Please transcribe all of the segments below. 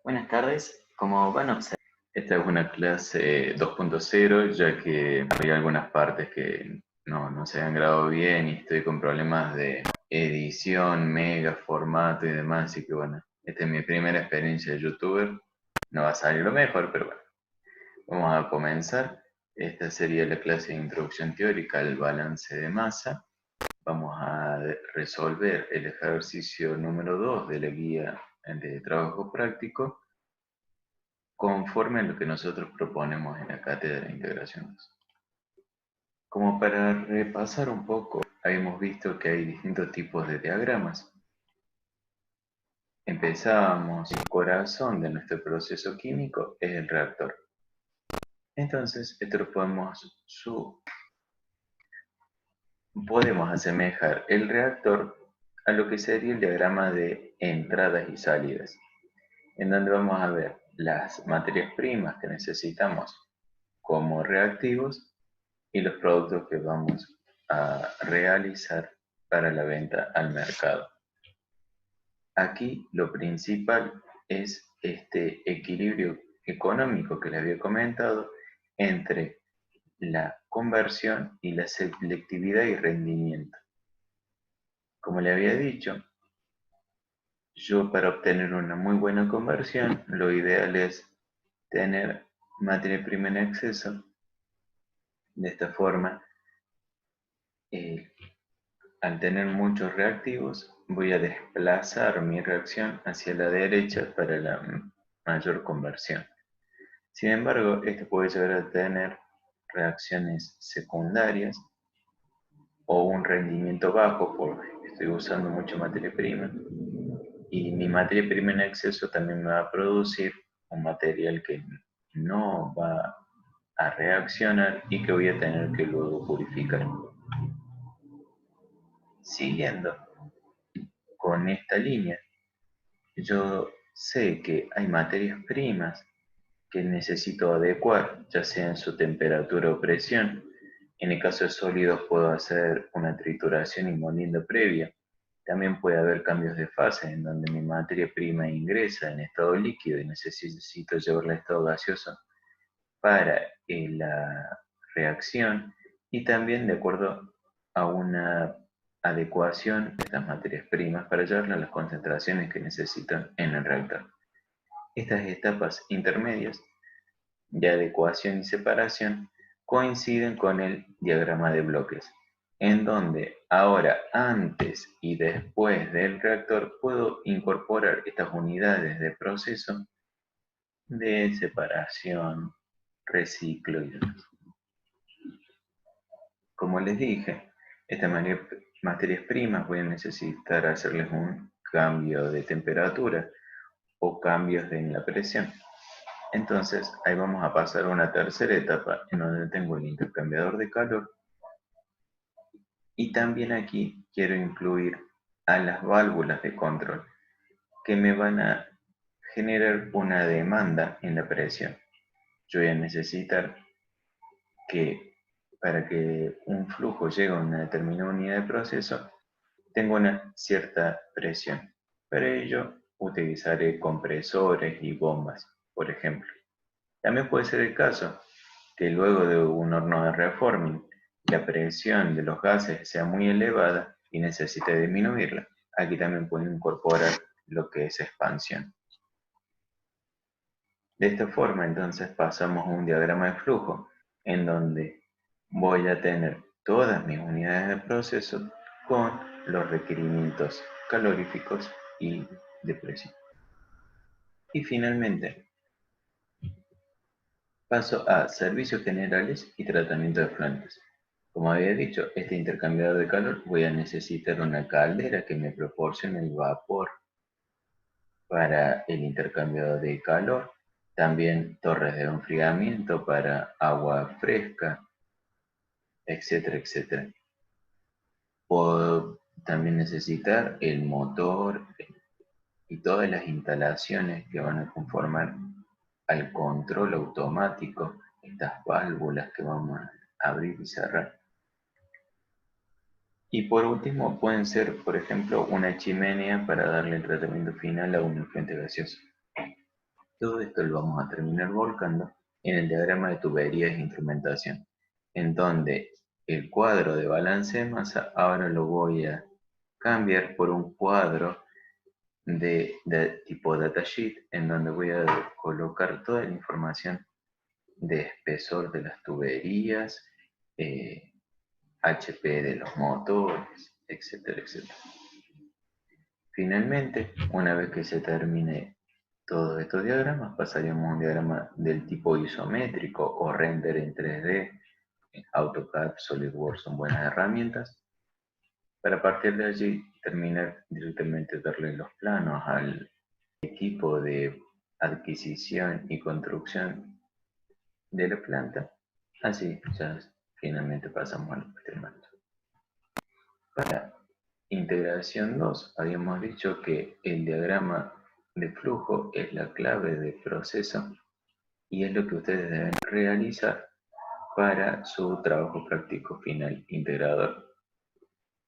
Buenas tardes, como van a observar, esta es una clase 2.0 ya que había algunas partes que no se han grabado bien y estoy con problemas de edición, mega, formato y demás, así que bueno, esta es mi primera experiencia de youtuber, no va a salir lo mejor, pero bueno, vamos a comenzar. Esta sería la clase de introducción teórica al balance de masa. Vamos a resolver el ejercicio número 2 de la guía de trabajo práctico conforme a lo que nosotros proponemos en la cátedra de integración 2. Como para repasar un poco, habíamos visto que hay distintos tipos de diagramas. Empezábamos, el corazón de nuestro proceso químico es el reactor. Entonces, esto lo podemos asemejar el reactor a lo que sería el diagrama de entradas y salidas, en donde vamos a ver las materias primas que necesitamos como reactivos y los productos que vamos a realizar para la venta al mercado. Aquí lo principal es este equilibrio económico que les había comentado entre la conversión y la selectividad y rendimiento. Como le había dicho, yo para obtener una muy buena conversión, lo ideal es tener materia prima en exceso. De esta forma, al tener muchos reactivos, voy a desplazar mi reacción hacia la derecha para la mayor conversión. Sin embargo, esto puede llegar a tener reacciones secundarias o un rendimiento bajo porque estoy usando mucha materia prima, y mi materia prima en exceso también me va a producir un material que no va a reaccionar y que voy a tener que luego purificar. Siguiendo con esta línea, yo sé que hay materias primas que necesito adecuar, ya sea en su temperatura o presión. En el caso de sólidos puedo hacer una trituración y molienda previa. También puede haber cambios de fase en donde mi materia prima ingresa en estado líquido y necesito llevarla a estado gaseoso para la reacción, y también de acuerdo a una adecuación de estas materias primas para llevarlas a las concentraciones que necesitan en el reactor. Estas etapas intermedias de adecuación y separación coinciden con el diagrama de bloques, en donde ahora antes y después del reactor puedo incorporar estas unidades de proceso de separación, reciclo y demás. Como les dije, estas materias primas voy a necesitar hacerles un cambio de temperatura o cambios en la presión. Entonces, ahí vamos a pasar a una tercera etapa en donde tengo el intercambiador de calor, y también aquí quiero incluir a las válvulas de control que me van a generar una demanda en la presión. Yo voy a necesitar que para que un flujo llegue a una determinada unidad de proceso tenga una cierta presión. Para ello utilizaré compresores y bombas, por ejemplo. También puede ser el caso que luego de un horno de reforming la presión de los gases sea muy elevada y necesite disminuirla. Aquí también puedo incorporar lo que es expansión. De esta forma entonces pasamos a un diagrama de flujo en donde voy a tener todas mis unidades de proceso con los requerimientos caloríficos y de presión. Y finalmente paso a servicios generales y tratamiento de efluentes. Como había dicho, este intercambiador de calor voy a necesitar una caldera que me proporcione el vapor para el intercambio de calor, también torres de enfriamiento para agua fresca, etcétera, etcétera. Puedo también necesitar el motor y todas las instalaciones que van a conformar al control automático, estas válvulas que vamos a abrir y cerrar. Y por último pueden ser, por ejemplo, una chimenea para darle el tratamiento final a un efluente gaseoso. Todo esto lo vamos a terminar volcando en el diagrama de tuberías e instrumentación, en donde el cuadro de balance de masa ahora lo voy a cambiar por un cuadro de tipo datasheet, en donde voy a colocar toda la información de espesor de las tuberías, HP de los motores, etcétera, etcétera. Finalmente, una vez que se termine todos estos diagramas, pasaríamos a un diagrama del tipo isométrico o render en 3D. AutoCAD, SolidWorks son buenas herramientas para partir de allí terminar directamente darle los planos al equipo de adquisición y construcción de la planta. Así ya finalmente pasamos al mantenimiento. Para integración 2 habíamos dicho que el diagrama de flujo es la clave de proceso y es lo que ustedes deben realizar para su trabajo práctico final integrador.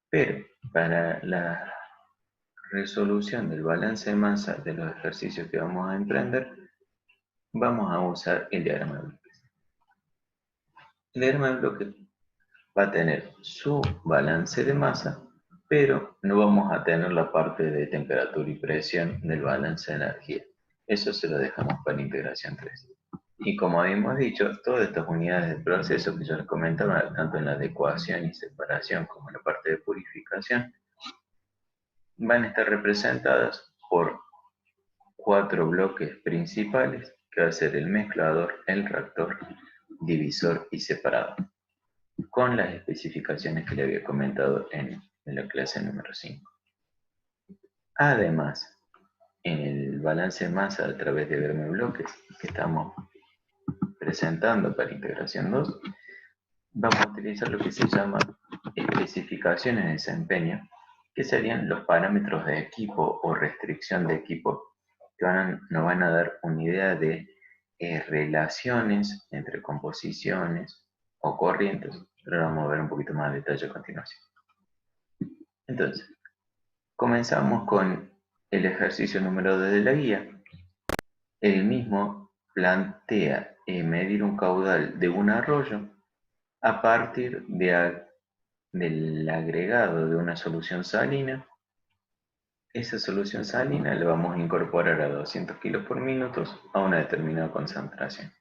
Pero para la resolución del balance de masa de los ejercicios que vamos a emprender, vamos a usar el diagrama de bloques. El diagrama de bloques va a tener su balance de masa, pero no vamos a tener la parte de temperatura y presión del balance de energía. Eso se lo dejamos para integración 3. Y como habíamos dicho, todas estas unidades de proceso que yo les comentaba, tanto en la adecuación y separación como en la parte de purificación, van a estar representadas por 4 bloques principales, que va a ser el mezclador, el reactor, divisor y separador, con las especificaciones que le había comentado en la clase número 5. Además, en el balance de masa a través de verme bloques que estamos presentando para integración 2, vamos a utilizar lo que se llama especificaciones de desempeño, que serían los parámetros de equipo o restricción de equipo, que nos van a dar una idea de relaciones entre composiciones o corrientes, pero lo vamos a ver un poquito más de detalle a continuación. Entonces, comenzamos con el ejercicio número 2 de la guía. El mismo plantea medir un caudal de un arroyo a partir del agregado de una solución salina. Esa solución salina la vamos a incorporar a 200 kilos por minuto a una determinada concentración.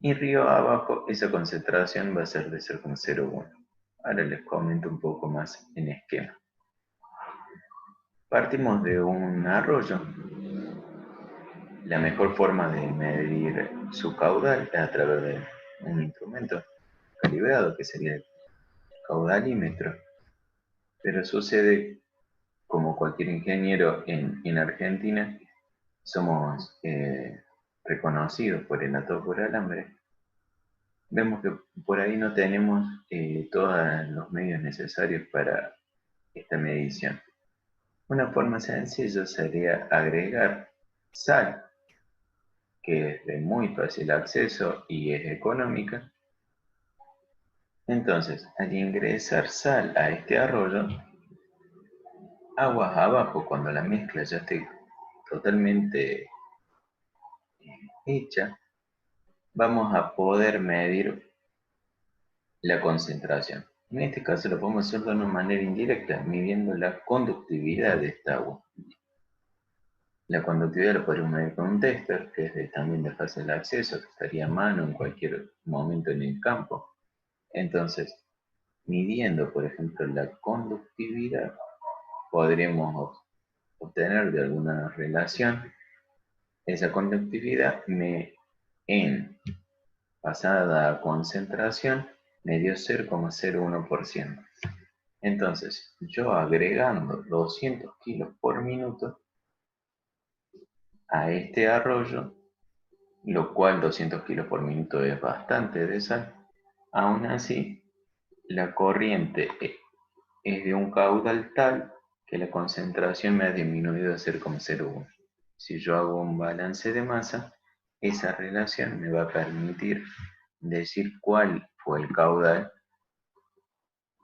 Y río abajo, esa concentración va a ser de 0,01. Ahora les comento un poco más en esquema. Partimos de un arroyo. La mejor forma de medir su caudal es a través de un instrumento calibrado, que sería el caudalímetro. Pero sucede, como cualquier ingeniero en Argentina, somos reconocidos por el atado por alambre. Vemos que por ahí no tenemos todos los medios necesarios para esta medición. Una forma sencilla sería agregar sal, que es de muy fácil acceso y es económica. Entonces, al ingresar sal a este arroyo, aguas abajo, cuando la mezcla ya esté totalmente hecha, vamos a poder medir la concentración. En este caso lo podemos hacer de una manera indirecta, midiendo la conductividad de esta agua. La conductividad la podemos medir con un tester, que es también de fácil acceso, que estaría a mano en cualquier momento en el campo. Entonces, midiendo, por ejemplo, la conductividad, podremos obtener de alguna relación esa conductividad en pasada a concentración me dio 0,01%. Entonces, yo agregando 200 kilos por minuto a este arroyo, lo cual 200 kilos por minuto es bastante de sal, aún así, la corriente es de un caudal tal que la concentración me ha disminuido a 0,01. Si yo hago un balance de masa, esa relación me va a permitir decir cuál fue el caudal,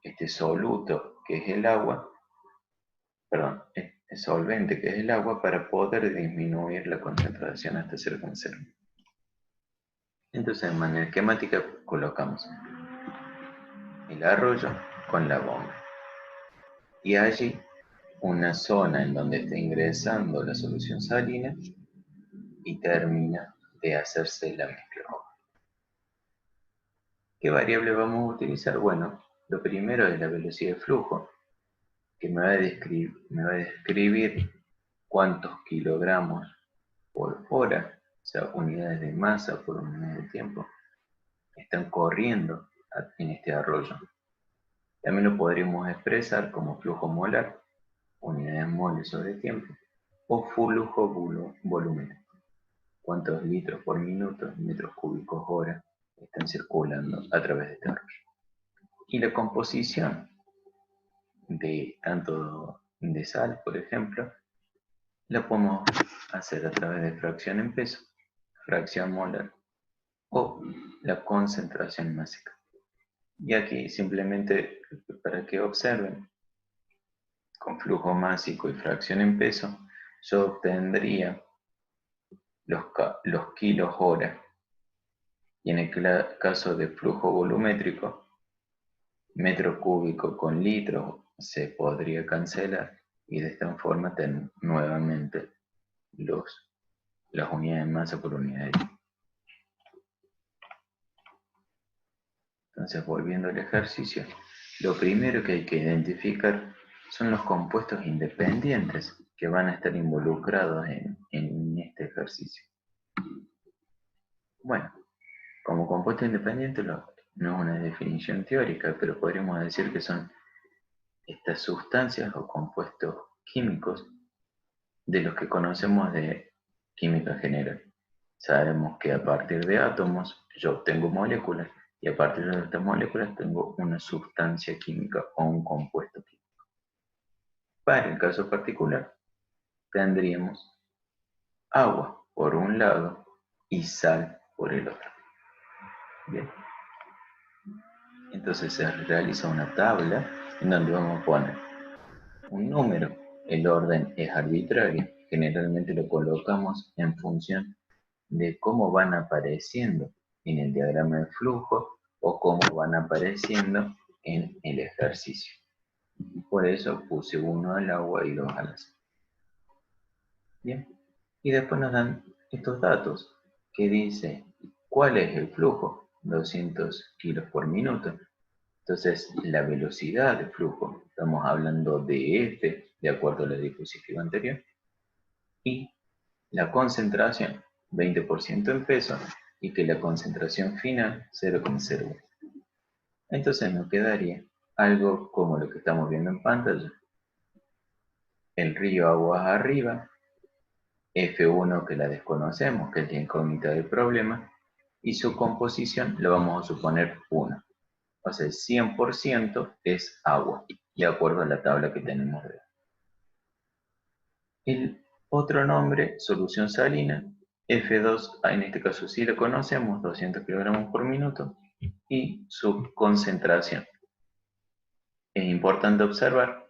este soluto que es el agua, perdón, solvente que es el agua para poder disminuir la concentración hasta 0,0. Entonces en manera esquemática colocamos el arroyo con la bomba y allí una zona en donde está ingresando la solución salina y termina de hacerse la mezcla. ¿Qué variable vamos a utilizar? Bueno, lo primero es la velocidad de flujo, que me va a describir cuántos kilogramos por hora, o sea, unidades de masa por unidad de tiempo, están corriendo en este arroyo. También lo podríamos expresar como flujo molar, unidades moles sobre tiempo, o flujo volumétrico, cuántos litros por minuto, metros cúbicos hora, están circulando a través de este arroyo. Y la composición de tanto de sal, por ejemplo, la podemos hacer a través de fracción en peso, fracción molar o la concentración másica. Y aquí simplemente para que observen, con flujo másico y fracción en peso, yo obtendría los kilos hora. Y en el caso de flujo volumétrico, metro cúbico con litro se podría cancelar y de esta forma tener nuevamente las unidades de masa por unidad de tiempo. Entonces, volviendo al ejercicio, lo primero que hay que identificar son los compuestos independientes que van a estar involucrados en este ejercicio. Bueno, como compuesto independiente no es una definición teórica, pero podríamos decir que son estas sustancias o compuestos químicos de los que conocemos de química general. Sabemos que a partir de átomos yo obtengo moléculas y a partir de estas moléculas tengo una sustancia química o un compuesto químico. Para el caso particular, tendríamos agua por un lado y sal por el otro. Bien. Entonces se realiza una tabla en donde vamos a poner un número. El orden es arbitrario. Generalmente lo colocamos en función de cómo van apareciendo en el diagrama de flujo o cómo van apareciendo en el ejercicio. Por eso puse 1 al agua y 2 a la sal. Bien. Y después nos dan estos datos que dice cuál es el flujo, 200 kilos por minuto. Entonces, la velocidad de flujo, estamos hablando de F, de acuerdo a la diapositiva anterior, y la concentración, 20% en peso, y que la concentración final, 0,01. Entonces nos quedaría algo como lo que estamos viendo en pantalla. El río aguas arriba, F1 que la desconocemos, que es la incógnita del problema, y su composición la vamos a suponer 1. O sea, el 100% es agua, de acuerdo a la tabla que tenemos de. El otro nombre, solución salina, F2, en este caso sí lo conocemos, 200 kilogramos por minuto, y su concentración. Es importante observar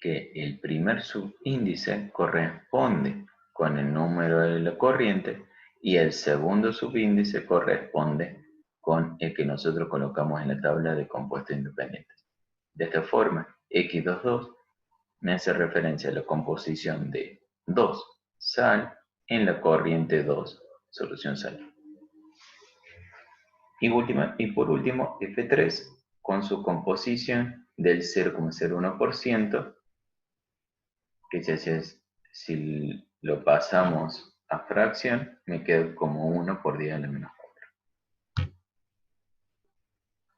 que el primer subíndice corresponde con el número de la corriente y el segundo subíndice corresponde con el que nosotros colocamos en la tabla de compuestos independientes. De esta forma, X22 me hace referencia a la composición de 2 sal en la corriente 2, solución sal. Y por último, F3 con su composición del 0,01%, que si lo pasamos a fracción, me queda como 1 por 10 a la menos 4.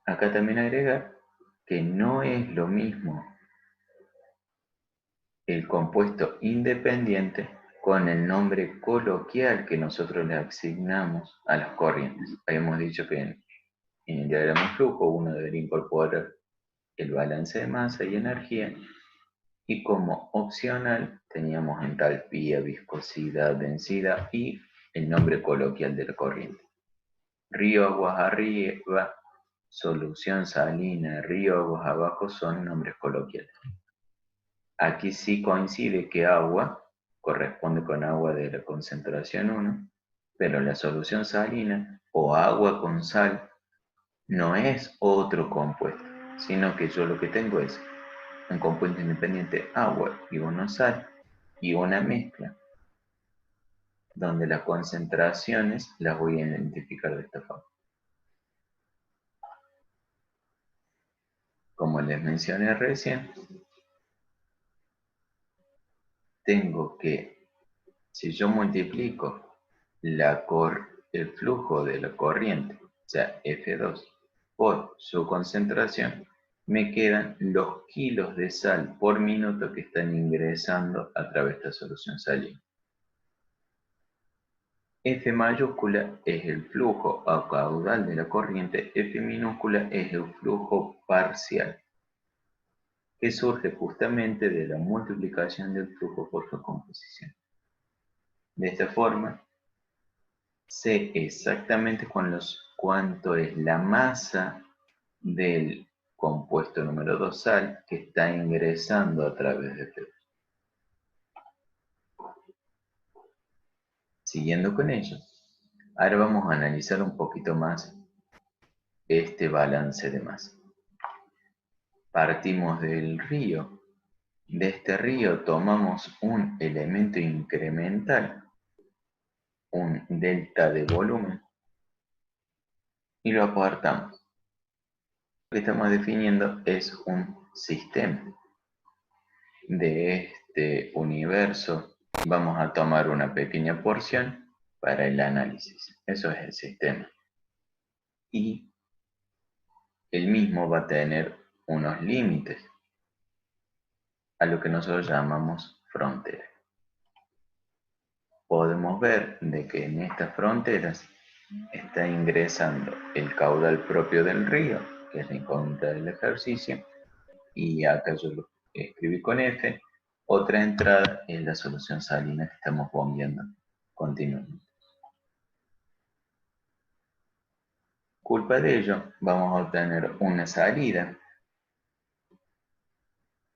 Acá también agregar que no es lo mismo el compuesto independiente con el nombre coloquial que nosotros le asignamos a las corrientes. Habíamos dicho que en el diagrama de flujo uno debería incorporar el balance de masa y energía, y como opcional teníamos entalpía, viscosidad, densidad y el nombre coloquial de la corriente. Río aguas arriba, solución salina, río aguas abajo son nombres coloquiales. Aquí sí coincide que agua corresponde con agua de la concentración 1, pero la solución salina o agua con sal no es otro compuesto, sino que yo lo que tengo es un compuesto independiente, agua y una sal, y una mezcla, donde las concentraciones las voy a identificar de esta forma. Como les mencioné recién, tengo que, si yo multiplico el flujo de la corriente, o sea, F2, por su concentración, me quedan los kilos de sal por minuto que están ingresando a través de esta solución salina. F mayúscula es el flujo a caudal de la corriente, F minúscula es el flujo parcial, que surge justamente de la multiplicación del flujo por su composición. De esta forma, sé exactamente cuánto es la masa del compuesto número 2 sal que está ingresando a través de F2. Siguiendo con ello, ahora vamos a analizar un poquito más este balance de masa. Partimos del río. De este río tomamos un elemento incremental, un delta de volumen, y lo apartamos. Lo que estamos definiendo es un sistema. De este universo vamos a tomar una pequeña porción para el análisis. Eso es el sistema. Y el mismo va a tener unos límites, a lo que nosotros llamamos frontera. Podemos ver de que en estas fronteras está ingresando el caudal propio del río, que es la incógnita del ejercicio, y acá yo lo escribí con F. Otra entrada es la solución salina que estamos bombeando continuamente. Culpa de ello, vamos a obtener una salida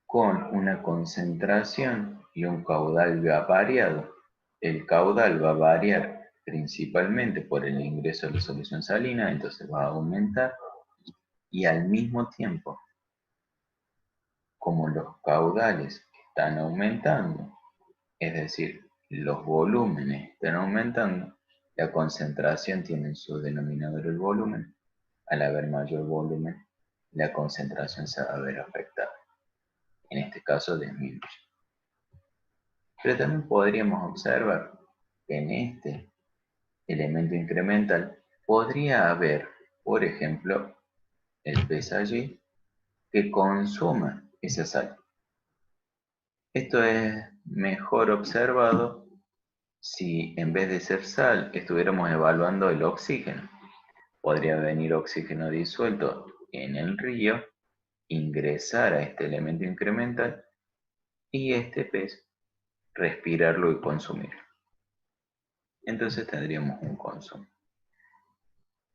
con una concentración y un caudal variado. El caudal va a variar principalmente por el ingreso de la solución salina, entonces va a aumentar, y al mismo tiempo, como los caudales están aumentando, es decir, los volúmenes están aumentando, la concentración tiene en su denominador el volumen. Al haber mayor volumen, la concentración se va a ver afectada. En este caso disminuye. Pero también podríamos observar que en este elemento incremental podría haber, por ejemplo, el pez allí que consuma esa sal. Esto es mejor observado si en vez de ser sal estuviéramos evaluando el oxígeno. Podría venir oxígeno disuelto en el río, ingresar a este elemento incremental y este pez respirarlo y consumirlo. Entonces tendríamos un consumo.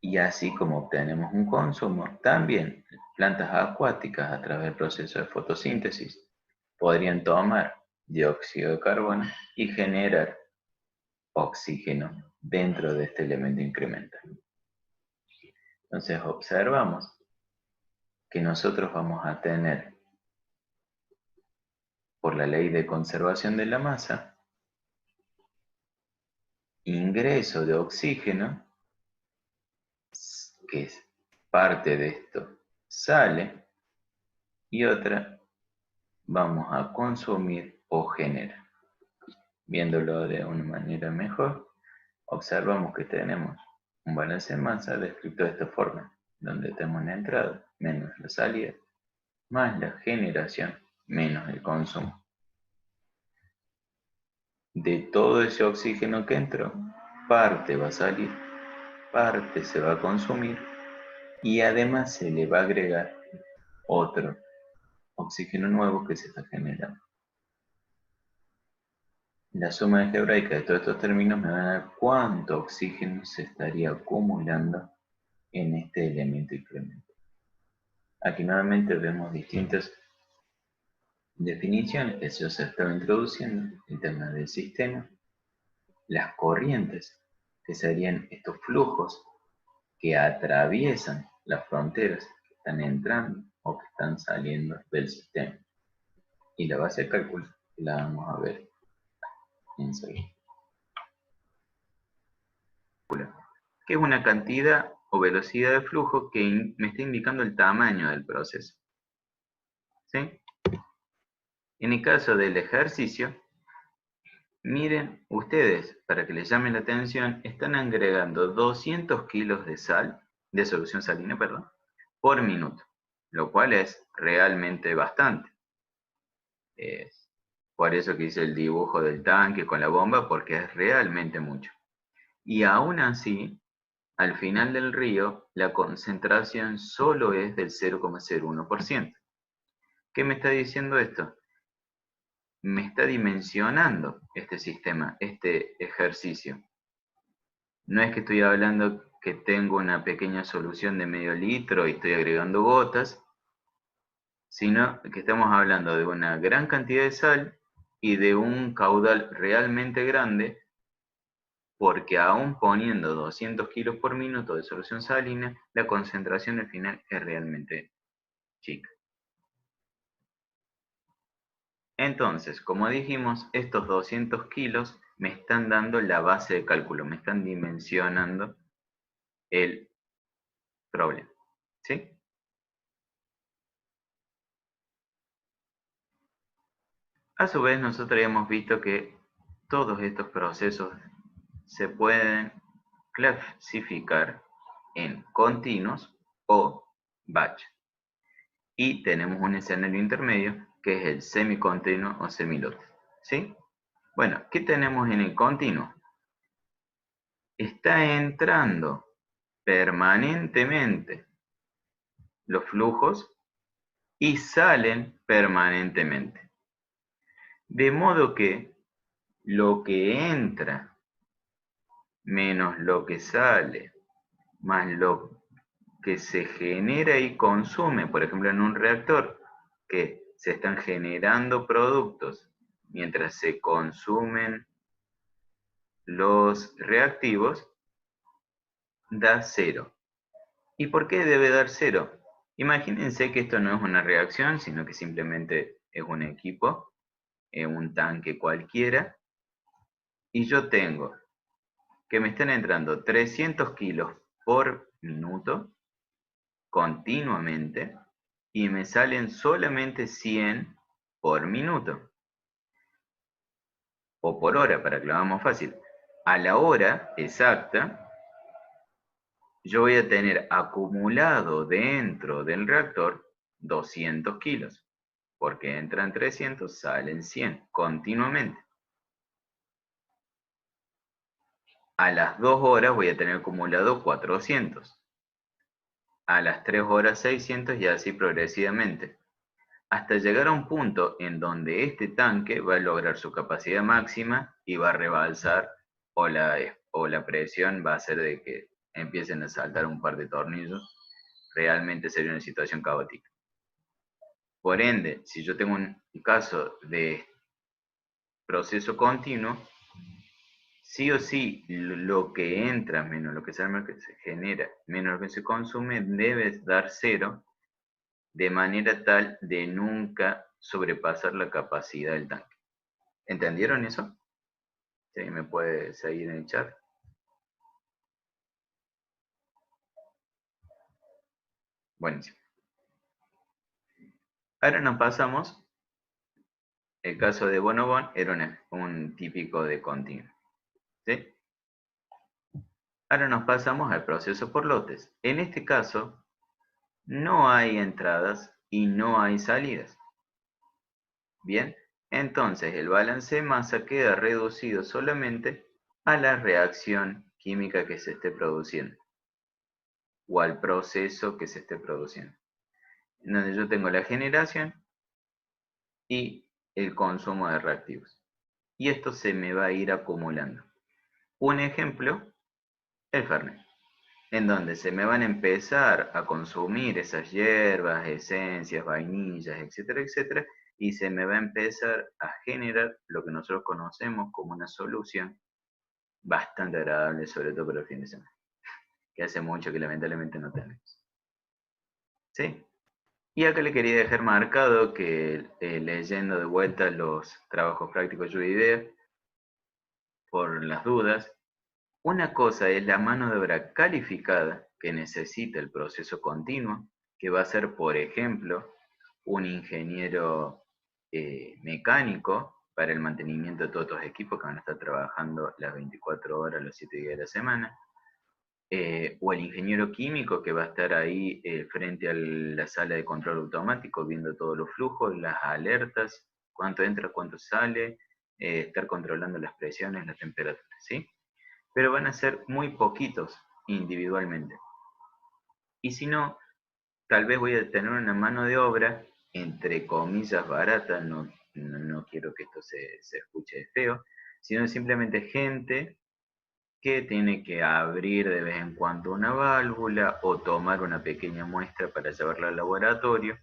Y así como obtenemos un consumo, también plantas acuáticas a través del proceso de fotosíntesis podrían tomar dióxido de carbono y generar oxígeno dentro de este elemento incremental. Entonces observamos que nosotros vamos a tener, por la ley de conservación de la masa, ingreso de oxígeno, que es parte de esto sale, y otra vamos a consumir o generar. Viéndolo de una manera mejor, observamos que tenemos un balance de masa descrito de esta forma, donde tenemos la entrada menos la salida, más la generación menos el consumo. De todo ese oxígeno que entró, parte va a salir, parte se va a consumir, y además se le va a agregar otro oxígeno nuevo que se está generando. La suma algebraica de todos estos términos me va a dar cuánto oxígeno se estaría acumulando en este elemento incremental. Aquí nuevamente vemos distintas definición, eso se estaba introduciendo, el tema del sistema, las corrientes, que serían estos flujos que atraviesan las fronteras, que están entrando o que están saliendo del sistema. Y la base de cálculo, que la vamos a ver enseguida. Que es una cantidad o velocidad de flujo que me está indicando el tamaño del proceso. ¿Sí? En el caso del ejercicio, miren ustedes, para que les llame la atención, están agregando 200 kilos de sal, de solución salina, perdón, por minuto, lo cual es realmente bastante. Es por eso que hice el dibujo del tanque con la bomba, porque es realmente mucho. Y aún así, al final del río, la concentración solo es del 0,01%. ¿Qué me está diciendo esto? Me está dimensionando este sistema, este ejercicio. No es que estoy hablando que tengo una pequeña solución de medio litro y estoy agregando gotas, sino que estamos hablando de una gran cantidad de sal y de un caudal realmente grande, porque aún poniendo 200 kilos por minuto de solución salina, la concentración al final es realmente chica. Entonces, como dijimos, estos 200 kilos me están dando la base de cálculo, me están dimensionando el problema. ¿Sí? A su vez, nosotros hemos visto que todos estos procesos se pueden clasificar en continuos o batch. Y tenemos un escenario intermedio que es el semicontinuo o semilote. ¿Sí? Bueno, ¿qué tenemos en el continuo? Está entrando permanentemente los flujos y salen permanentemente. De modo que lo que entra menos lo que sale, más lo que se genera y consume, por ejemplo en un reactor, que se están generando productos mientras se consumen los reactivos, da cero. ¿Y por qué debe dar cero? Imagínense que esto no es una reacción, sino que simplemente es un equipo, un tanque cualquiera, y yo tengo que me están entrando 300 kilos por minuto continuamente y me salen solamente 100 por minuto o por hora, para que lo hagamos fácil. A la hora exacta, yo voy a tener acumulado dentro del reactor 200 kilos, porque entran 300, salen 100 continuamente. A las 2 horas voy a tener acumulado 400. A las 3 horas 600 y así progresivamente, hasta llegar a un punto en donde este tanque va a lograr su capacidad máxima y va a rebalsar, o la presión va a hacer de que empiecen a saltar un par de tornillos. Realmente sería una situación caótica. Por ende, si yo tengo un caso de proceso continuo, sí o sí lo que entra menos lo que se genera menos lo que se consume debe dar cero, de manera tal de nunca sobrepasar la capacidad del tanque. ¿Entendieron eso? ¿Sí? ¿Me puede seguir en el chat? Buenísimo. Ahora nos pasamos, el caso de Bonobón era un típico de continuo. ¿Sí? Ahora nos pasamos al proceso por lotes. En este caso, no hay entradas y no hay salidas. Bien, entonces el balance de masa queda reducido solamente a la reacción química que se esté produciendo o al proceso que se esté produciendo, en donde yo tengo la generación y el consumo de reactivos. Y esto se me va a ir acumulando. Un ejemplo, el Fernet, en donde se me van a empezar a consumir esas hierbas, esencias, vainillas, etcétera, etcétera, y se me va a empezar a generar lo que nosotros conocemos como una solución bastante agradable, sobre todo para el fin de semana, que hace mucho que lamentablemente no tenemos. ¿Sí? Y acá le quería dejar marcado que leyendo de vuelta los trabajos prácticos lluvia de ideas, por las dudas, una cosa es la mano de obra calificada que necesita el proceso continuo, que va a ser, por ejemplo, un ingeniero mecánico para el mantenimiento de todos estos equipos que van a estar trabajando las 24 horas, los 7 días de la semana, o el ingeniero químico que va a estar ahí frente a la sala de control automático viendo todos los flujos, las alertas, cuánto entra, cuánto sale, estar controlando las presiones, las temperaturas, ¿sí? Pero van a ser muy poquitos individualmente. Y si no, tal vez voy a tener una mano de obra, entre comillas, barata, no quiero que esto se escuche feo, sino simplemente gente que tiene que abrir de vez en cuando una válvula o tomar una pequeña muestra para llevarla al laboratorio.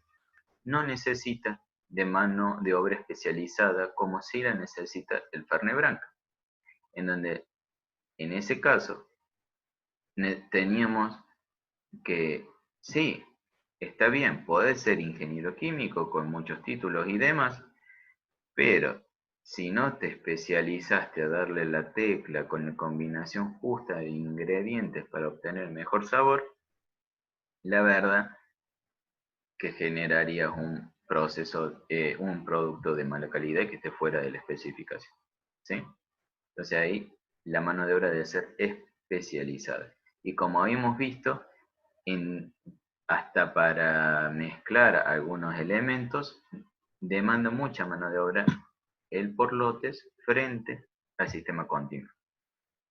No necesita de mano de obra especializada como si la necesita el Fernet Branca, en donde en ese caso teníamos que, sí, está bien, podés ser ingeniero químico con muchos títulos y demás, pero si no te especializaste a darle la tecla con la combinación justa de ingredientes para obtener mejor sabor, la verdad que generarías un proceso, un producto de mala calidad que esté fuera de la especificación, ¿sí? Entonces ahí la mano de obra debe ser especializada. Y como habíamos visto, hasta para mezclar algunos elementos, demanda mucha mano de obra el por lotes frente al sistema continuo.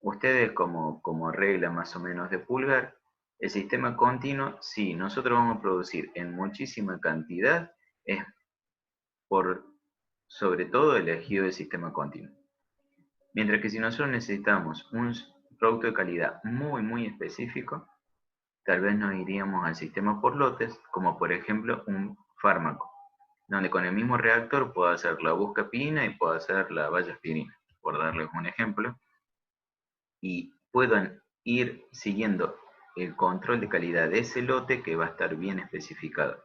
Ustedes como regla más o menos de pulgar, el sistema continuo, si nosotros vamos a producir en muchísima cantidad, es por sobre todo elegido el sistema continuo. Mientras que si nosotros necesitamos un producto de calidad muy específico, tal vez nos iríamos al sistema por lotes, como por ejemplo un fármaco, donde con el mismo reactor puedo hacer la buscapina y puedo hacer la vallaspirina, por darles un ejemplo, y puedan ir siguiendo el control de calidad de ese lote que va a estar bien especificado,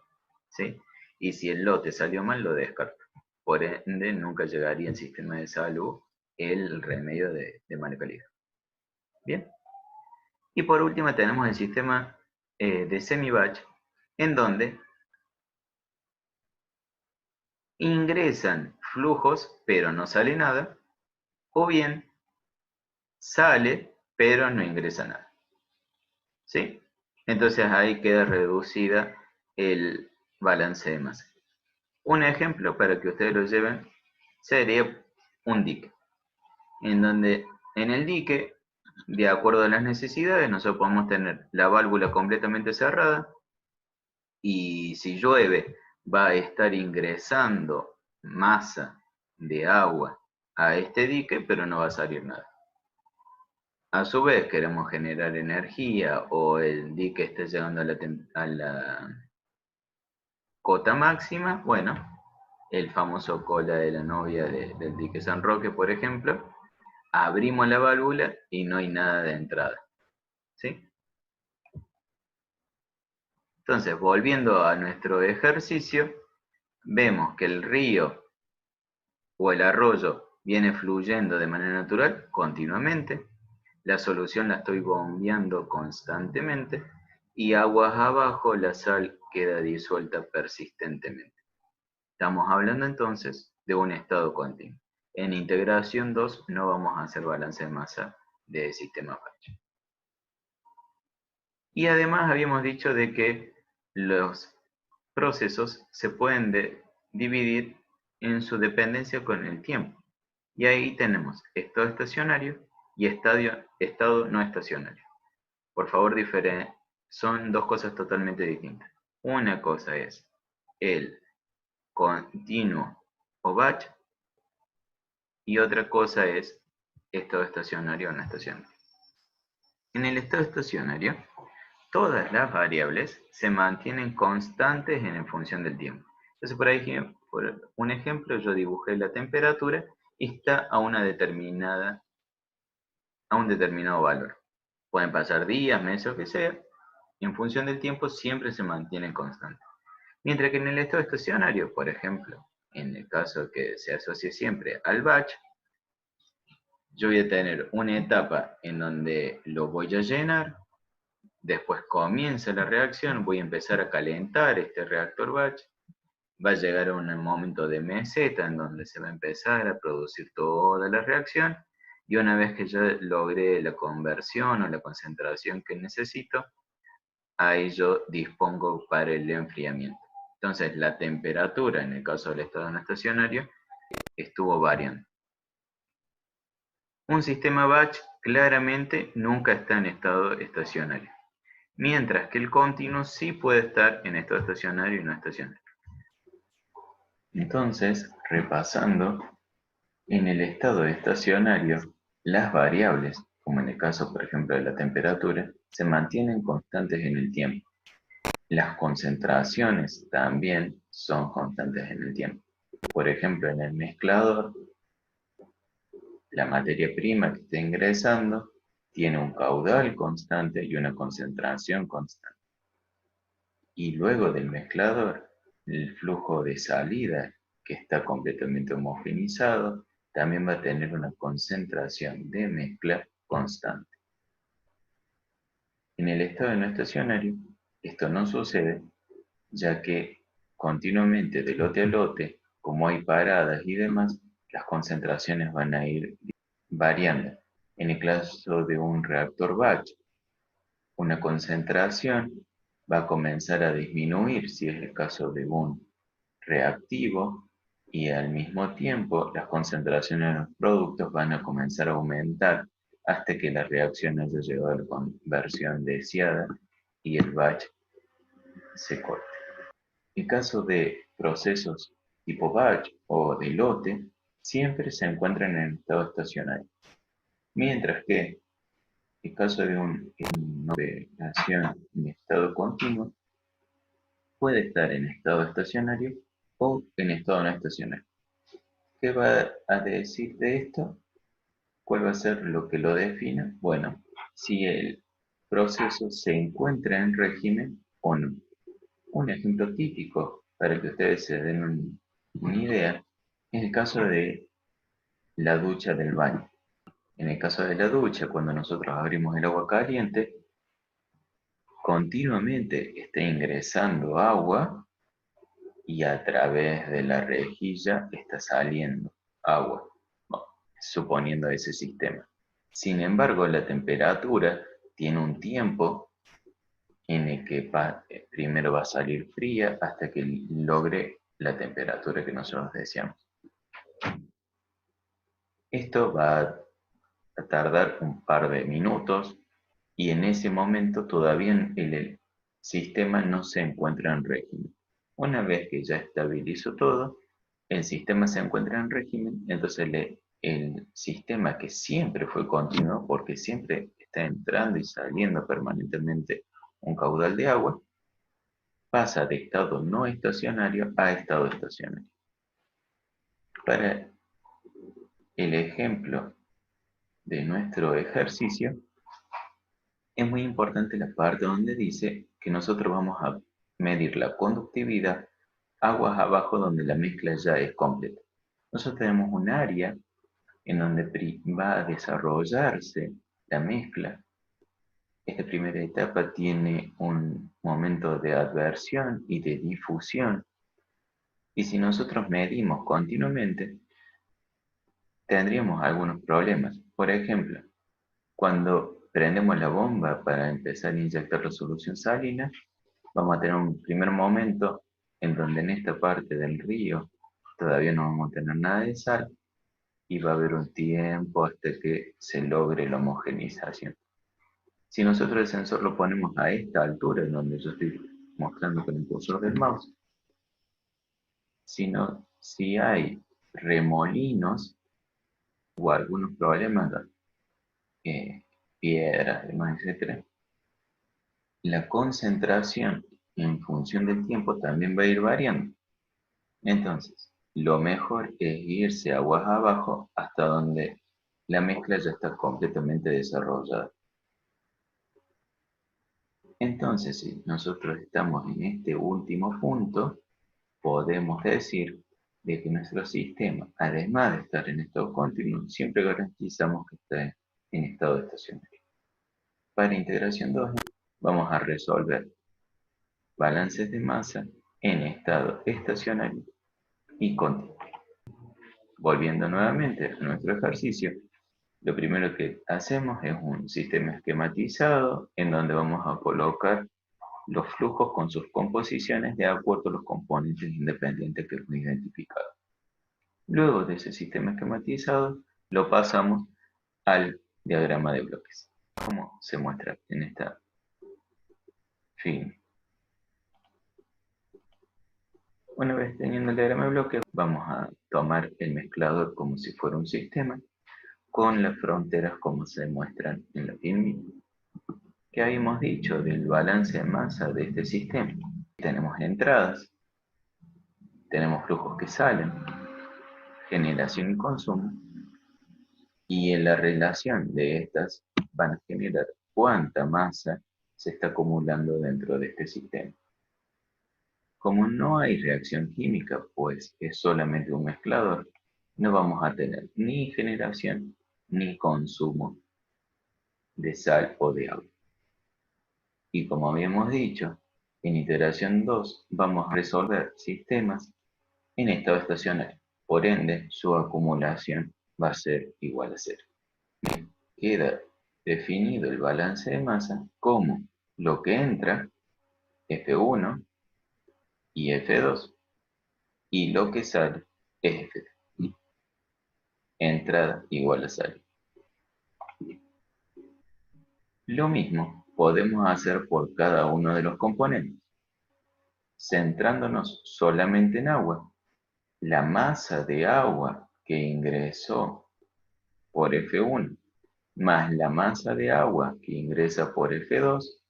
¿sí? Y si el lote salió mal, lo descarto. Por ende, nunca llegaría al sistema de salud el remedio de mala calidad. Bien. Y por último tenemos el sistema de semi-batch, en donde ingresan flujos, pero no sale nada, o bien sale, pero no ingresa nada. ¿Sí? Entonces ahí queda reducida el balance de masa. Un ejemplo para que ustedes lo lleven sería un dique, en donde en el dique, de acuerdo a las necesidades, nosotros podemos tener la válvula completamente cerrada y si llueve va a estar ingresando masa de agua a este dique, pero no va a salir nada. A su vez queremos generar energía o el dique esté llegando a la cota máxima, bueno, el famoso cola de la novia del dique San Roque, por ejemplo, abrimos la válvula y no hay nada de entrada. ¿Sí? Entonces, volviendo a nuestro ejercicio, vemos que el río o el arroyo viene fluyendo de manera natural continuamente, la solución la estoy bombeando constantemente y aguas abajo la sal queda disuelta persistentemente. Estamos hablando entonces de un estado continuo. En integración 2 no vamos a hacer balance de masa de sistema batch. Y además habíamos dicho de que los procesos se pueden dividir en su dependencia con el tiempo. Y ahí tenemos estado estacionario y estado no estacionario. Por favor, son dos cosas totalmente distintas. Una cosa es el continuo o batch y otra cosa es estado estacionario o no estacionario. En el estado estacionario, todas las variables se mantienen constantes en función del tiempo. Entonces, Por un ejemplo, yo dibujé la temperatura y está a un determinado valor. Pueden pasar días, meses o que sea. En función del tiempo siempre se mantiene constante. Mientras que en el estado estacionario, por ejemplo, en el caso que se asocie siempre al batch, yo voy a tener una etapa en donde lo voy a llenar, después comienza la reacción, voy a empezar a calentar este reactor batch, va a llegar a un momento de meseta en donde se va a empezar a producir toda la reacción, y una vez que ya logré la conversión o la concentración que necesito, ahí yo dispongo para el enfriamiento. Entonces la temperatura, en el caso del estado no estacionario, estuvo variando. Un sistema batch claramente nunca está en estado estacionario, mientras que el continuo sí puede estar en estado estacionario y no estacionario. Entonces, repasando, en el estado estacionario, las variables, como en el caso, por ejemplo, de la temperatura, se mantienen constantes en el tiempo. Las concentraciones también son constantes en el tiempo. Por ejemplo, en el mezclador, la materia prima que está ingresando tiene un caudal constante y una concentración constante. Y luego del mezclador, el flujo de salida, que está completamente homogenizado, también va a tener una concentración de mezcla constante. En el estado no estacionario, esto no sucede, ya que continuamente de lote a lote, como hay paradas y demás, las concentraciones van a ir variando. En el caso de un reactor batch, una concentración va a comenzar a disminuir si es el caso de un reactivo, y al mismo tiempo las concentraciones de los productos van a comenzar a aumentar hasta que la reacción haya llegado a la conversión deseada y el batch se corte. En caso de procesos tipo batch o de lote, siempre se encuentran en estado estacionario, mientras que en caso de una operación en estado continuo, puede estar en estado estacionario o en estado no estacionario. ¿Qué va a decir de esto? ¿Cuál va a ser lo que lo defina? Bueno, si el proceso se encuentra en régimen o no. Un ejemplo típico para que ustedes se den una idea es el caso de la ducha del baño. En el caso de la ducha, cuando nosotros abrimos el agua caliente, continuamente está ingresando agua y a través de la rejilla está saliendo agua, bueno, suponiendo ese sistema. Sin embargo, la temperatura tiene un tiempo en el que primero va a salir fría hasta que logre la temperatura que nosotros deseamos. Esto va a tardar un par de minutos y en ese momento todavía el sistema no se encuentra en régimen. Una vez que ya estabilizó todo, el sistema se encuentra en régimen, entonces el sistema, que siempre fue continuo porque siempre está entrando y saliendo permanentemente un caudal de agua, pasa de estado no estacionario a estado estacionario. Para el ejemplo de nuestro ejercicio, es muy importante la parte donde dice que nosotros vamos a medir la conductividad aguas abajo donde la mezcla ya es completa. Nosotros tenemos un área en donde va a desarrollarse la mezcla. Esta primera etapa tiene un momento de adversión y de difusión. Y si nosotros medimos continuamente, tendríamos algunos problemas. Por ejemplo, cuando prendemos la bomba para empezar a inyectar la solución salina, vamos a tener un primer momento en donde en esta parte del río todavía no vamos a tener nada de sal y va a haber un tiempo hasta que se logre la homogenización. Si nosotros el sensor lo ponemos a esta altura en donde yo estoy mostrando con el cursor del mouse, si hay remolinos o algunos problemas, piedras, demás, etc., la concentración en función del tiempo también va a ir variando. Entonces, lo mejor es irse aguas abajo hasta donde la mezcla ya está completamente desarrollada. Entonces, si nosotros estamos en este último punto, podemos decir de que nuestro sistema, además de estar en estado continuo, siempre garantizamos que está en estado estacionario. Para integración 2, vamos a resolver balances de masa en estado estacionario y continuo. Volviendo nuevamente a nuestro ejercicio, lo primero que hacemos es un sistema esquematizado en donde vamos a colocar los flujos con sus composiciones de acuerdo a los componentes independientes que hemos identificado. Luego de ese sistema esquematizado, lo pasamos al diagrama de bloques, como se muestra en esta film. Una vez teniendo el diagrama de bloques, vamos a tomar el mezclador como si fuera un sistema, con las fronteras como se muestran en la film. ¿Qué habíamos dicho del balance de masa de este sistema? Tenemos entradas, tenemos flujos que salen, generación y consumo, y en la relación de estas van a generar cuánta masa se está acumulando dentro de este sistema. Como no hay reacción química, pues es solamente un mezclador, no vamos a tener ni generación ni consumo de sal o de agua. Y como habíamos dicho, en iteración 2 vamos a resolver sistemas en estado estacionario. Por ende, su acumulación va a ser igual a cero. Queda definido el balance de masa como lo que entra, F1 y F2, y lo que sale es F3. Entrada igual a salida. Lo mismo podemos hacer por cada uno de los componentes. Centrándonos solamente en agua, la masa de agua que ingresó por F1 más la masa de agua que ingresa por F2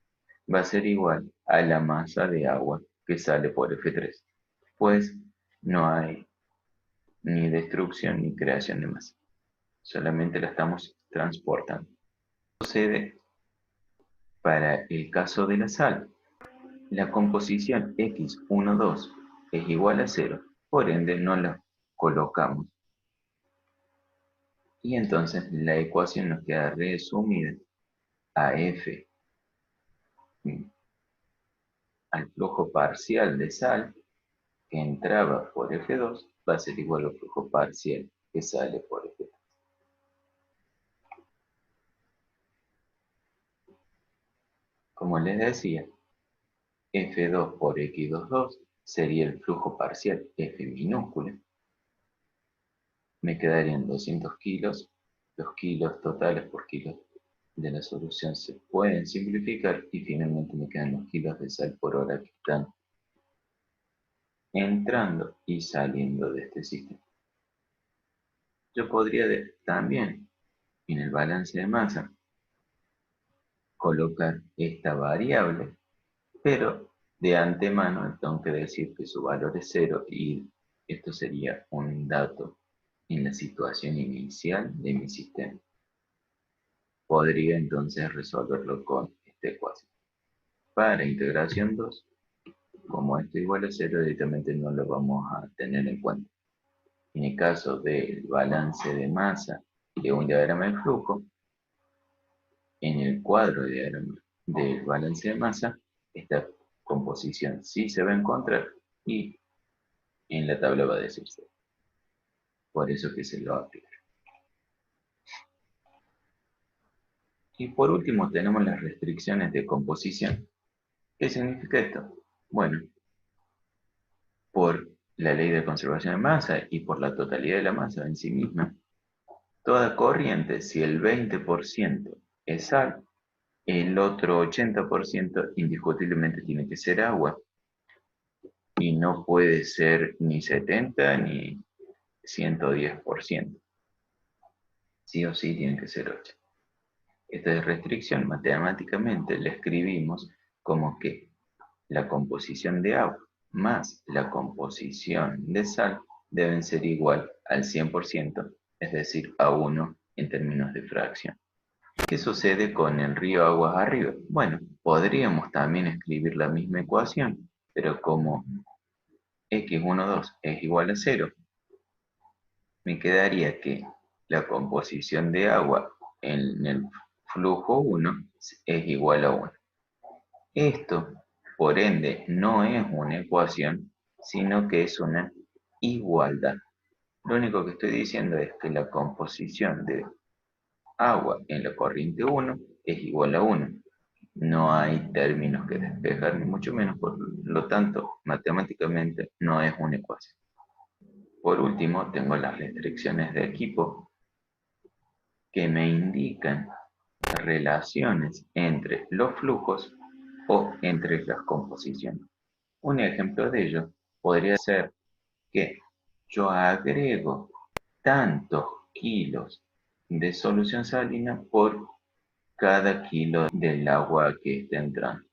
va a ser igual a la masa de agua que sale por F3, pues no hay ni destrucción ni creación de masa, solamente la estamos transportando. Sucede para el caso de la sal. La composición X12 es igual a 0, por ende no la colocamos. Y entonces la ecuación nos queda resumida a F al flujo parcial de sal que entraba por F2 va a ser igual al flujo parcial que sale por F3. Como les decía, F2 por X22 sería el flujo parcial F minúscula. Me quedarían 200 kilos. Los kilos totales por kilos de la solución se pueden simplificar y finalmente me quedan los kilos de sal por hora que están entrando y saliendo de este sistema. Yo podría también en el balance de masa colocar esta variable, pero de antemano tengo que decir que su valor es 0 y esto sería un dato en la situación inicial de mi sistema. Podría entonces resolverlo con esta ecuación. Para integración 2, como esto igual a 0, directamente no lo vamos a tener en cuenta. En el caso del balance de masa de un diagrama de flujo, en el cuadro de diagrama del balance de masa, esta composición sí se va a encontrar y en la tabla va a decir 0. Por eso que se lo va a aplicar. Y por último tenemos las restricciones de composición. ¿Qué significa esto? Bueno, por la ley de conservación de masa y por la totalidad de la masa en sí misma, toda corriente, si el 20% es sal, el otro 80% indiscutiblemente tiene que ser agua. Y no puede ser ni 70 ni 110%. Sí o sí tiene que ser 8. Esta restricción matemáticamente la escribimos como que la composición de agua más la composición de sal deben ser igual al 100%, es decir, a 1 en términos de fracción. ¿Qué sucede con el río aguas arriba? Bueno, podríamos también escribir la misma ecuación, pero como x12 es igual a 0, me quedaría que la composición de agua en el flujo 1 es igual a 1. Esto, por ende, no es una ecuación, sino que es una igualdad. Lo único que estoy diciendo es que la composición de agua en la corriente 1 es igual a 1. No hay términos que despejar, ni mucho menos, por lo tanto, matemáticamente no es una ecuación. Por último, tengo las restricciones de equipo que me indican relaciones entre los flujos o entre las composiciones. Un ejemplo de ello podría ser que yo agrego tantos kilos de solución salina por cada kilo del agua que esté entrando.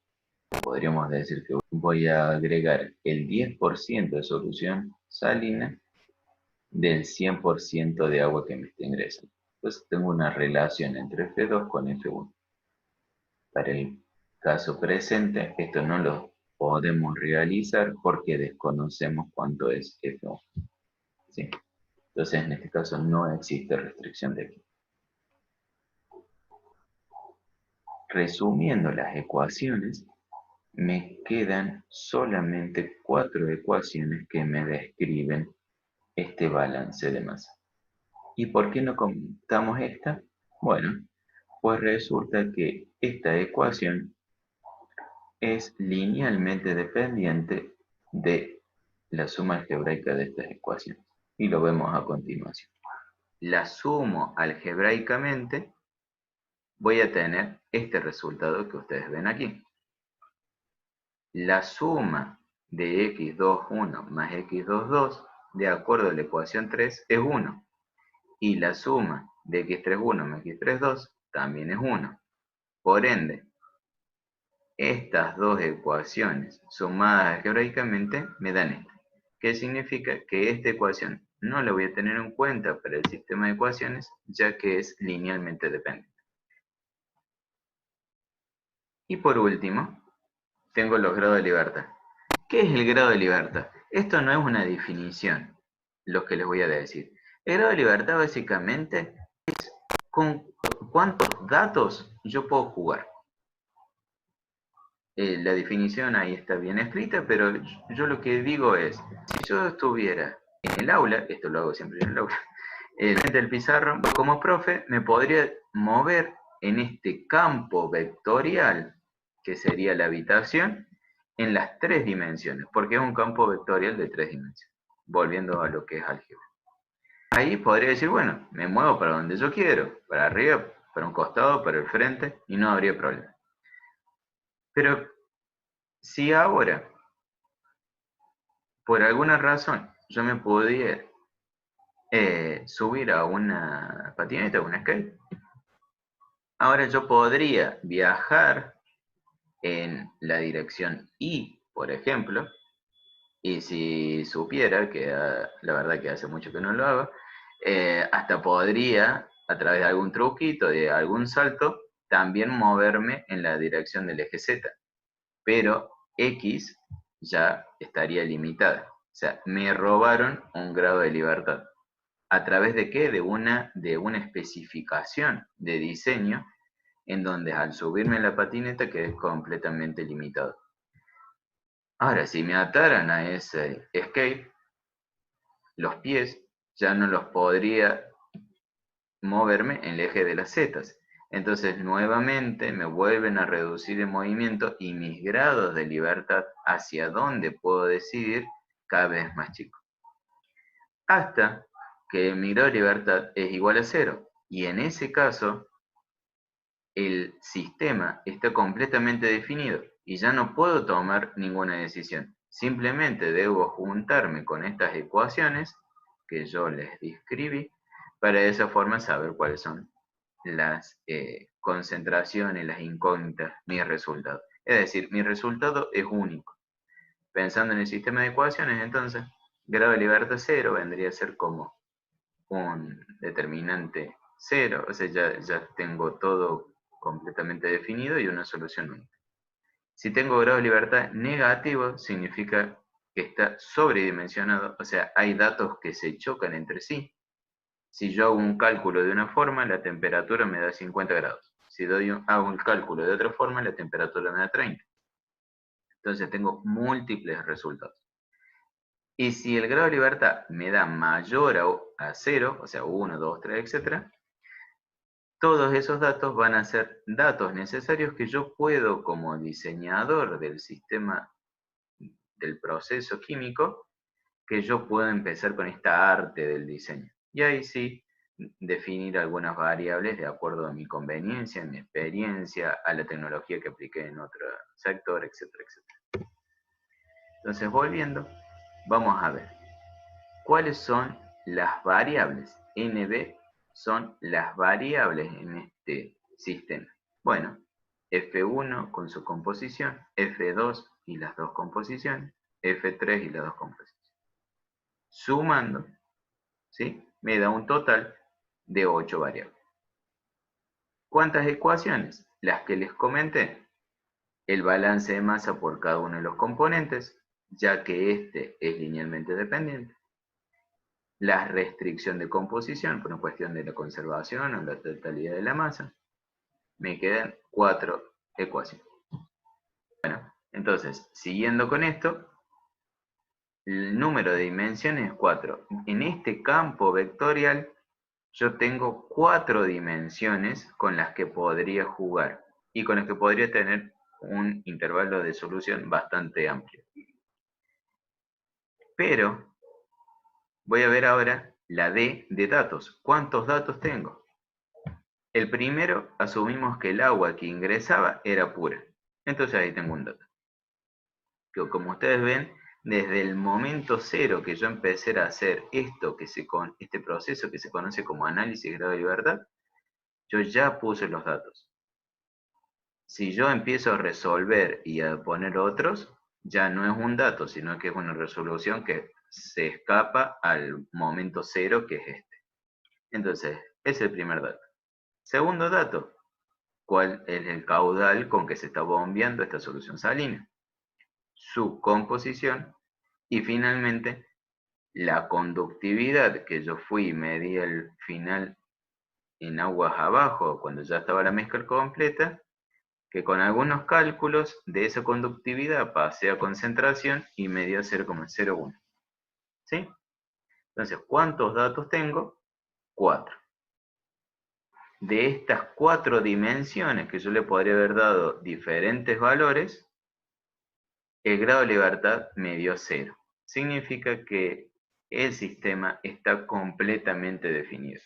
Podríamos decir que voy a agregar el 10% de solución salina del 100% de agua que me esté ingresando. Entonces tengo una relación entre F2 con F1. Para el caso presente, esto no lo podemos realizar porque desconocemos cuánto es F1. ¿Sí? Entonces, en este caso no existe restricción de equipo. Resumiendo las ecuaciones, me quedan solamente 4 ecuaciones que me describen este balance de masa. ¿Y por qué no contamos esta? Bueno, pues resulta que esta ecuación es linealmente dependiente de la suma algebraica de estas ecuaciones. Y lo vemos a continuación. La sumo algebraicamente, voy a tener este resultado que ustedes ven aquí. La suma de x21 más x22, de acuerdo a la ecuación 3, es 1. Y la suma de x31 más x32 también es 1. Por ende, estas dos ecuaciones sumadas algebraicamente me dan esta. ¿Qué significa? Que esta ecuación no la voy a tener en cuenta para el sistema de ecuaciones, ya que es linealmente dependiente. Y por último, tengo los grados de libertad. ¿Qué es el grado de libertad? Esto no es una definición, lo que les voy a decir. El grado de libertad básicamente es con cuántos datos yo puedo jugar. La definición ahí está bien escrita, pero yo lo que digo es, si yo estuviera en el aula, esto lo hago siempre en el aula, frente del pizarro, como profe, me podría mover en este campo vectorial, que sería la habitación, en las 3 dimensiones, porque es un campo vectorial de 3 dimensiones, volviendo a lo que es álgebra. Ahí podría decir, bueno, me muevo para donde yo quiero, para arriba, para un costado, para el frente, y no habría problema. Pero si ahora, por alguna razón, yo me pudiera subir a una patineta, a una skate, ahora yo podría viajar en la dirección Y, por ejemplo, y si supiera, que la verdad que hace mucho que no lo hago, hasta podría, a través de algún truquito, de algún salto, también moverme en la dirección del eje Z. Pero X ya estaría limitada. O sea, me robaron un grado de libertad. ¿A través de qué? De una especificación de diseño en donde al subirme en la patineta quedé completamente limitado. Ahora, si me ataran a ese skate, los pies ya no los podría moverme en el eje de las zetas. Entonces, nuevamente me vuelven a reducir el movimiento y mis grados de libertad hacia dónde puedo decidir cada vez más chico. Hasta que mi grado de libertad es igual a 0. Y en ese caso, el sistema está completamente definido y ya no puedo tomar ninguna decisión. Simplemente debo juntarme con estas ecuaciones que yo les describí para de esa forma saber cuáles son las concentraciones, las incógnitas, mis resultados. Es decir, mi resultado es único, Pensando en el sistema de ecuaciones, entonces, grado de libertad 0 vendría a ser como un determinante 0, o sea, ya tengo todo completamente definido y una solución única. Si tengo grado de libertad negativo, significa que está sobredimensionado, o sea, hay datos que se chocan entre sí. Si yo hago un cálculo de una forma, la temperatura me da 50 grados. Si hago un cálculo de otra forma, la temperatura me da 30. Entonces tengo múltiples resultados. Y si el grado de libertad me da mayor a 0, o sea, 1, 2, 3, etc., todos esos datos van a ser datos necesarios que yo puedo, como diseñador del sistema del proceso químico, que yo puedo empezar con esta arte del diseño. Y ahí sí, definir algunas variables de acuerdo a mi conveniencia, a mi experiencia, a la tecnología que apliqué en otro sector, etcétera, etcétera. Entonces, volviendo, vamos a ver cuáles son las variables. NB son las variables en este sistema. Bueno, F1 con su composición, F2 y las dos composiciones, F3 y las dos composiciones. Sumando, ¿sí? Me da un total de 8 variables. ¿Cuántas ecuaciones? Las que les comenté. El balance de masa por cada uno de los componentes, ya que este es linealmente dependiente. La restricción de composición, por una cuestión de la conservación o la totalidad de la masa. Me quedan 4 ecuaciones. Bueno, entonces, siguiendo con esto, el número de dimensiones es 4. En este campo vectorial, yo tengo 4 dimensiones con las que podría jugar y con las que podría tener un intervalo de solución bastante amplio. Pero voy a ver ahora la D de datos. ¿Cuántos datos tengo? El primero, asumimos que el agua que ingresaba era pura. Entonces ahí tengo un dato. Que como ustedes ven, desde el momento cero que yo empecé a hacer este proceso que se conoce como análisis de grado de libertad, yo ya puse los datos. Si yo empiezo a resolver y a poner otros, ya no es un dato, sino que es una resolución que se escapa al momento cero, que es este. Entonces, ese es el primer dato. Segundo dato, ¿cuál es el caudal con que se está bombeando esta solución salina? Su composición y finalmente la conductividad que yo fui y medí al final en aguas abajo cuando ya estaba la mezcla completa, que con algunos cálculos de esa conductividad pasé a concentración y me dio 0,01. ¿Sí? Entonces, ¿cuántos datos tengo? 4. De estas 4 dimensiones que yo le podría haber dado diferentes valores, el grado de libertad me dio 0. Significa que el sistema está completamente definido.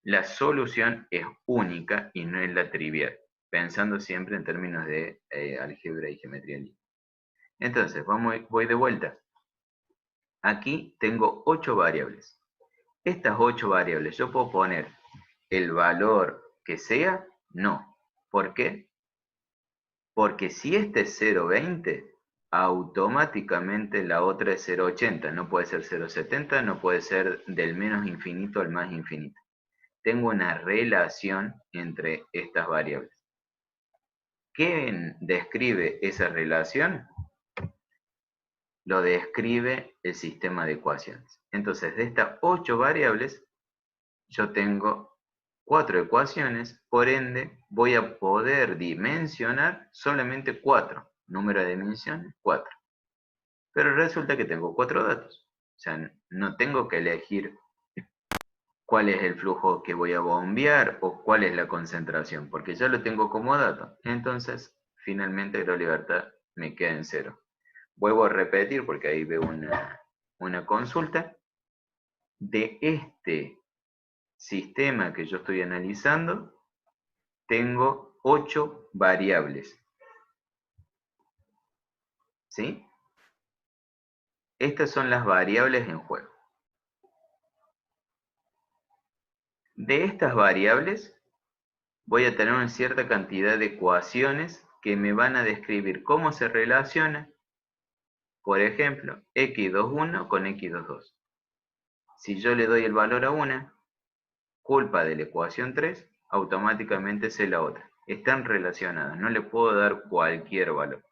La solución es única y no es la trivial, pensando siempre en términos de álgebra y geometría lineal. Entonces, voy de vuelta. Aquí tengo 8 variables. Estas 8 variables, ¿yo puedo poner el valor que sea? No. ¿Por qué? Porque si este es 0,20, automáticamente la otra es 0,80. No puede ser 0,70, no puede ser del menos infinito al más infinito. Tengo una relación entre estas variables. ¿Qué describe esa relación? Lo describe el sistema de ecuaciones. Entonces, de estas 8 variables, yo tengo 4 ecuaciones, por ende, voy a poder dimensionar solamente 4. Número de dimensiones, 4. Pero resulta que tengo 4 datos. O sea, no tengo que elegir cuál es el flujo que voy a bombear o cuál es la concentración, porque ya lo tengo como dato. Entonces, finalmente, la libertad me queda en 0. Vuelvo a repetir, porque ahí veo una consulta. De este sistema que yo estoy analizando, tengo 8 variables. ¿Sí? Estas son las variables en juego. De estas variables, voy a tener una cierta cantidad de ecuaciones que me van a describir cómo se relaciona Por ejemplo, x21 con x22. Si yo le doy el valor a una, culpa de la ecuación 3, automáticamente sé la otra. Están relacionadas, no le puedo dar cualquier valor.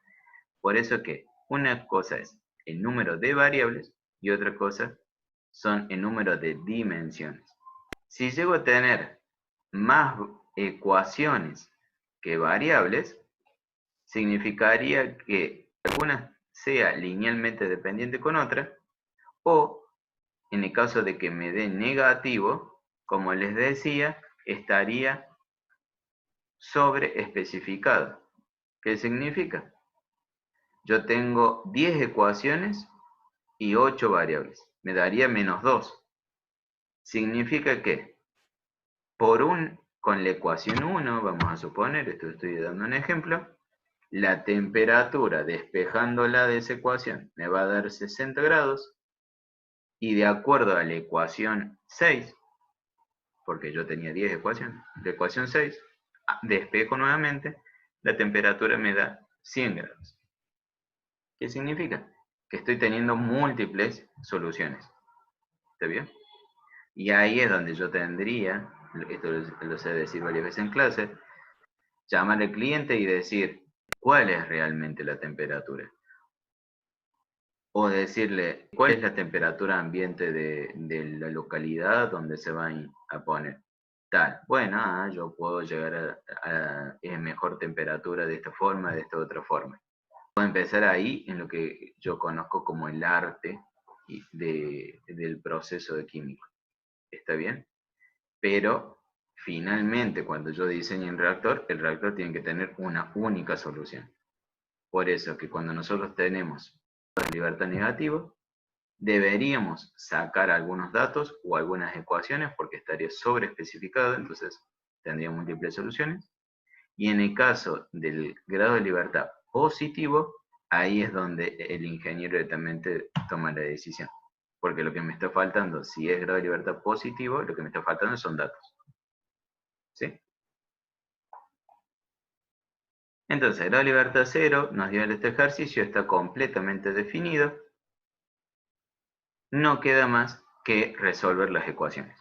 Por eso que una cosa es el número de variables y otra cosa son el número de dimensiones. Si llego a tener más ecuaciones que variables, significaría que alguna sea linealmente dependiente con otra, o en el caso de que me dé negativo, como les decía, estaría sobre especificado. ¿Qué significa? Yo tengo 10 ecuaciones y 8 variables. Me daría menos 2. Significa que con la ecuación 1, vamos a suponer, esto estoy dando un ejemplo, la temperatura despejándola de esa ecuación me va a dar 60 grados, y de acuerdo a la ecuación 6, porque yo tenía 10 ecuaciones, la ecuación 6, despejo nuevamente, la temperatura me da 100 grados. ¿Qué significa? Que estoy teniendo múltiples soluciones. ¿Está bien? Y ahí es donde yo tendría, esto lo sé decir varias veces en clase, llamar al cliente y decir cuál es realmente la temperatura. O decirle cuál es la temperatura ambiente de la localidad donde se va a poner. Tal, bueno, yo puedo llegar a mejor temperatura de esta forma, de esta otra forma. Puedo empezar ahí en lo que yo conozco como el arte del proceso de químico. ¿Está bien? Pero finalmente cuando yo diseño un reactor, el reactor tiene que tener una única solución. Por eso que cuando nosotros tenemos libertad negativo, deberíamos sacar algunos datos o algunas ecuaciones porque estaría sobreespecificado, entonces tendría múltiples soluciones. Y en el caso del grado de libertad positivo, ahí es donde el ingeniero directamente toma la decisión. Porque lo que me está faltando, si es grado de libertad positivo, lo que me está faltando son datos. ¿Sí? Entonces, grado de libertad 0 nos dio este ejercicio, está completamente definido. No queda más que resolver las ecuaciones.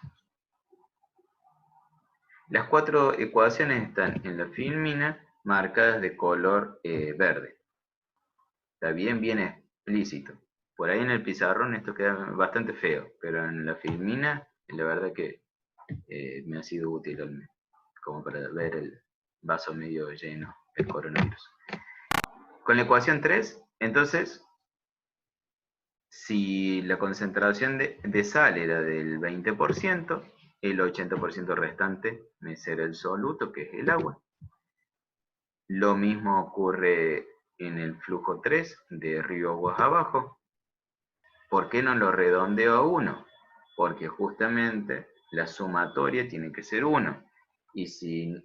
Las 4 ecuaciones están en la filmina marcadas de color verde. Está bien explícito. Por ahí en el pizarrón esto queda bastante feo, pero en la filmina la verdad que me ha sido útil al menos, como para ver el vaso medio lleno del coronavirus. Con la ecuación 3, entonces, si la concentración de sal era del 20%, el 80% restante me será el soluto, que es el agua. Lo mismo ocurre en el flujo 3, de río aguas abajo. ¿Por qué no lo redondeo a 1? Porque justamente la sumatoria tiene que ser 1. Y si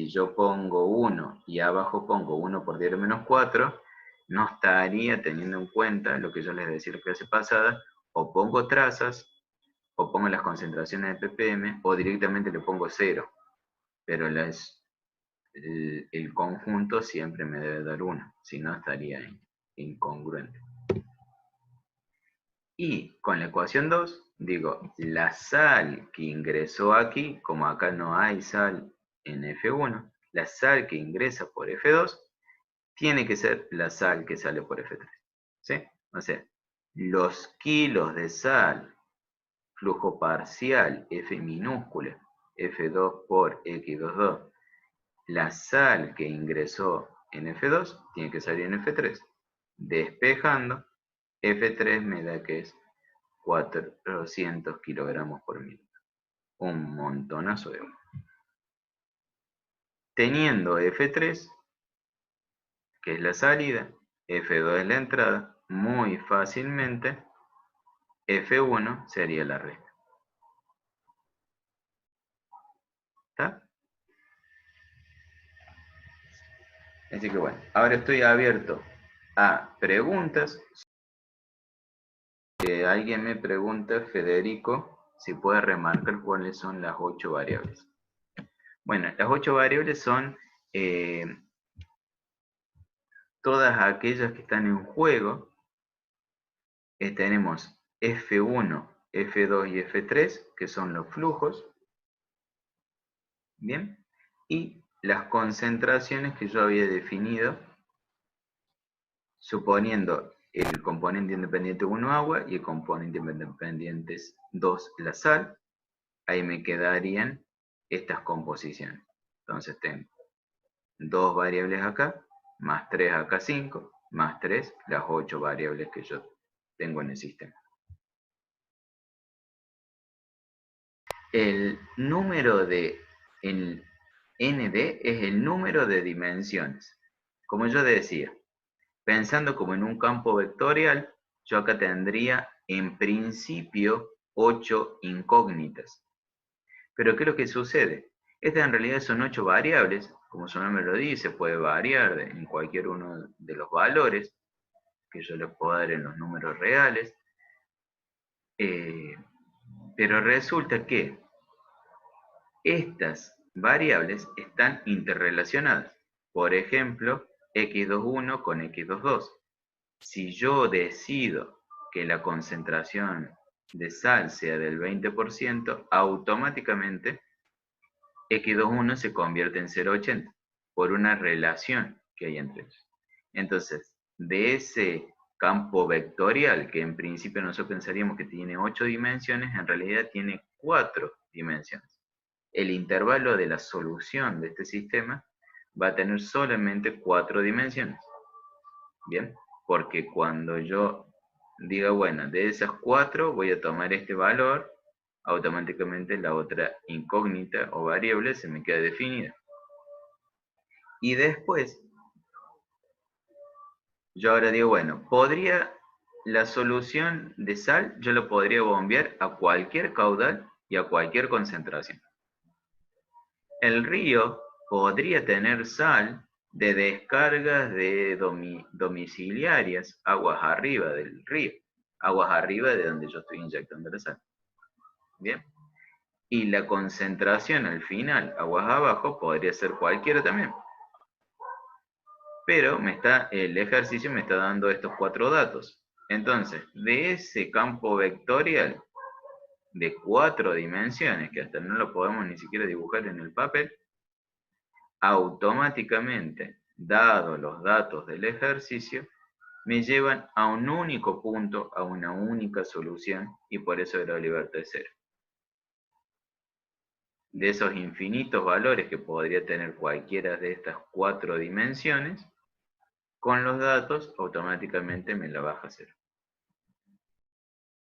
yo pongo 1 y abajo pongo 1 por 10 menos 4, no estaría teniendo en cuenta lo que yo les decía la clase pasada, o pongo trazas, o pongo las concentraciones de ppm, o directamente le pongo 0. Pero el conjunto siempre me debe dar 1, si no estaría incongruente. Y con la ecuación 2, digo, la sal que ingresó aquí, como acá no hay sal en F1, la sal que ingresa por F2 tiene que ser la sal que sale por F3. ¿Sí? O sea, los kilos de sal, flujo parcial, F minúscula, F2 por X22, la sal que ingresó en F2 tiene que salir en F3. Despejando, F3 me da que es 400 kilogramos por minuto. Un montonazo de agua. Teniendo F3, que es la salida, F2 es la entrada, muy fácilmente F1 sería la resta. ¿Está? Así que bueno, ahora estoy abierto a preguntas. Alguien me pregunta, Federico, si puede remarcar cuáles son las 8 variables. Bueno, las 8 variables son todas aquellas que están en juego, tenemos F1, F2 y F3, que son los flujos, ¿bien? Y las concentraciones que yo había definido, suponiendo el componente independiente 1 agua y el componente independiente 2 la sal, ahí me quedarían estas composiciones. Entonces tengo 2 variables acá, más 3 acá 5, más 3 las 8 variables que yo tengo en el sistema. El número de el ND es el número de dimensiones. Como yo decía, pensando como en un campo vectorial, yo acá tendría en principio 8 incógnitas. Pero ¿qué es lo que sucede? Estas en realidad son 8 variables, como su nombre lo dice, puede variar en cualquier uno de los valores que yo les puedo dar en los números reales. Pero resulta que estas variables están interrelacionadas. Por ejemplo, x21 con x22. Si yo decido que la concentración de sal sea del 20%, automáticamente x21 se convierte en 0,80 por una relación que hay entre ellos. Entonces, de ese campo vectorial, que en principio nosotros pensaríamos que tiene 8 dimensiones, en realidad tiene 4 dimensiones. El intervalo de la solución de este sistema va a tener solamente 4 dimensiones. ¿Bien? Porque cuando yo diga, bueno, de esas 4 voy a tomar este valor, automáticamente la otra incógnita o variable se me queda definida. Y después, yo ahora digo, bueno, la solución de sal, yo lo podría bombear a cualquier caudal y a cualquier concentración. El río podría tener sal de descargas de domiciliarias, aguas arriba del río, aguas arriba de donde yo estoy inyectando la sal. Bien. Y la concentración al final, aguas abajo, podría ser cualquiera también. Pero el ejercicio me está dando estos 4 datos. Entonces, de ese campo vectorial de 4 dimensiones, que hasta no lo podemos ni siquiera dibujar en el papel, automáticamente, dados los datos del ejercicio, me llevan a un único punto, a una única solución, y por eso la libertad es 0. De esos infinitos valores que podría tener cualquiera de estas 4 dimensiones, con los datos automáticamente me la baja a 0.